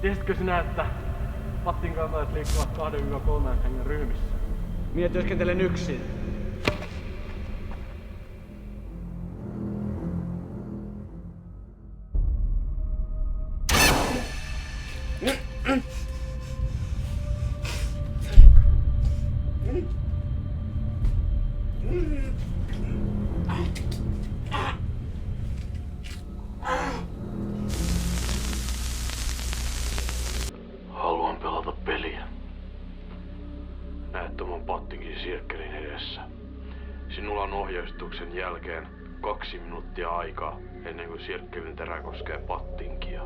Tiesitkö sinä, että pattinkantajat liikkuvat 2-3 hengen ryhmissä? Minä työskentelen yksin. Haluan pelata peliä. Näet tuon pattinkin sirkkelin edessä. Sinulla on ohjeistuksen jälkeen 2 minuuttia aikaa ennen kuin sirkkelin terä koskee pattinkia.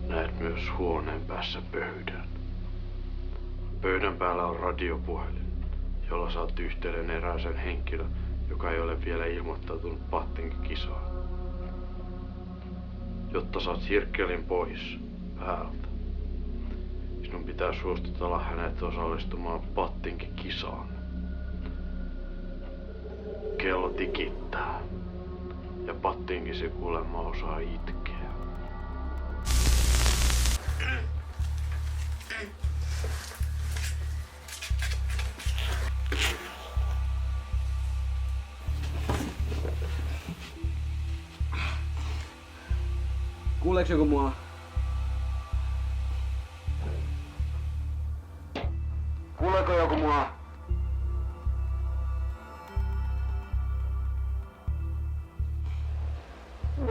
Näet myös huoneen päässä pöydän. Pöydän päällä on radiopuhelin, jolla saat yhteyden erääseen henkilön, joka ei ole vielä ilmoittautunut pattinkikisaan. Jotta saat sirkkelin pois päältä, sinun pitää suostutella hänet osallistumaan pattinkikisaan. Kello tikittää ja pattinki se kuulemma osaa itkeä. Kuuleeks joku mua? Kuuleeko joku mua?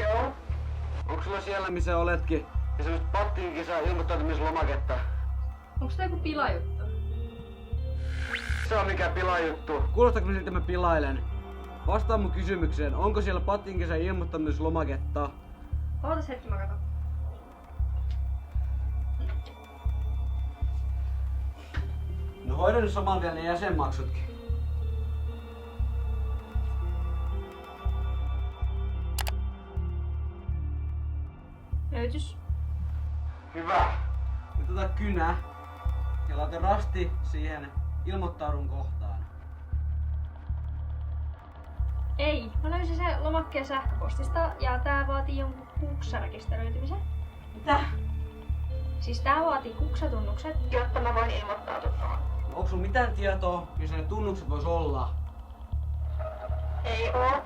Joo. Onko sulla siellä missä oletkin? Ja semmoset pattinkisa ilmoittautumislomaketta? Onks tää joku pilajuttu? Se on mikä pilajuttu. Kuulostaako siltä mä pilailen? Vastaa mun kysymykseen. Onko siellä pattinkisa ilmoittautumislomaketta? Ootas hetki, mä katon. No hoida nyt saman tien ne jäsenmaksutkin. Löytys. Hyvä. Nyt ota kynä ja laita rasti siihen ilmoittaudun kohtaan. Ei, mä löysin se lomakkeen sähköpostista ja tää vaatii jonkun kuksarekisteröitymisen. Mitä? Siis tää vaatii kuksatunnukset, jotta mä voin ilmoittautua tuohon. Onko sulla mitään tietoa, missä ne tunnukset vois olla? Ei oo.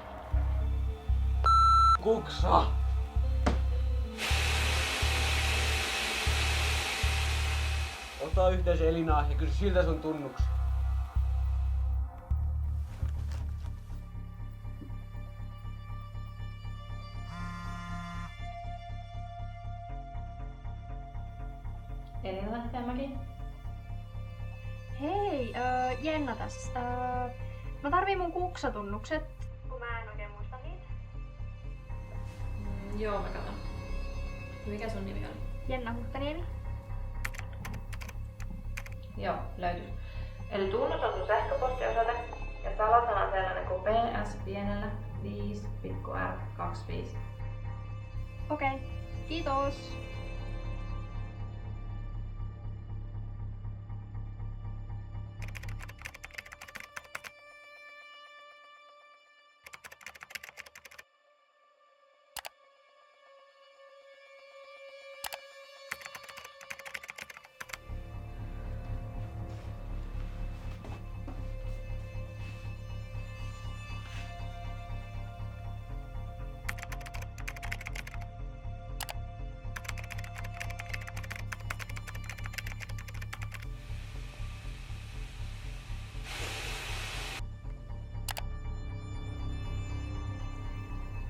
Kuksa! Ota yhteys Elinaa ja kysy siltä sun tunnukset. Elina Lähtemäki. Hei, Jenna tässä. Mä tarviin mun kuksatunnukset, kun mä en oikein muista niitä. Joo, mä katon. Mikä sun nimi oli? Jenna Huhtaniemi. Joo, löytyi. Eli tunnus on sun sähköpostiosoite ja salasana sellainen kuin PS pienellä 5 pikku R 25. Okei, kiitos.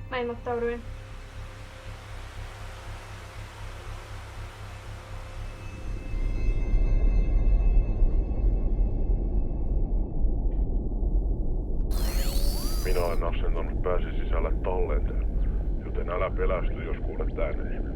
Mä ilmoittauduin. Minä olen asentanut pääsi sisälle tallenteen, joten älä pelästy, jos kuulet ääneni.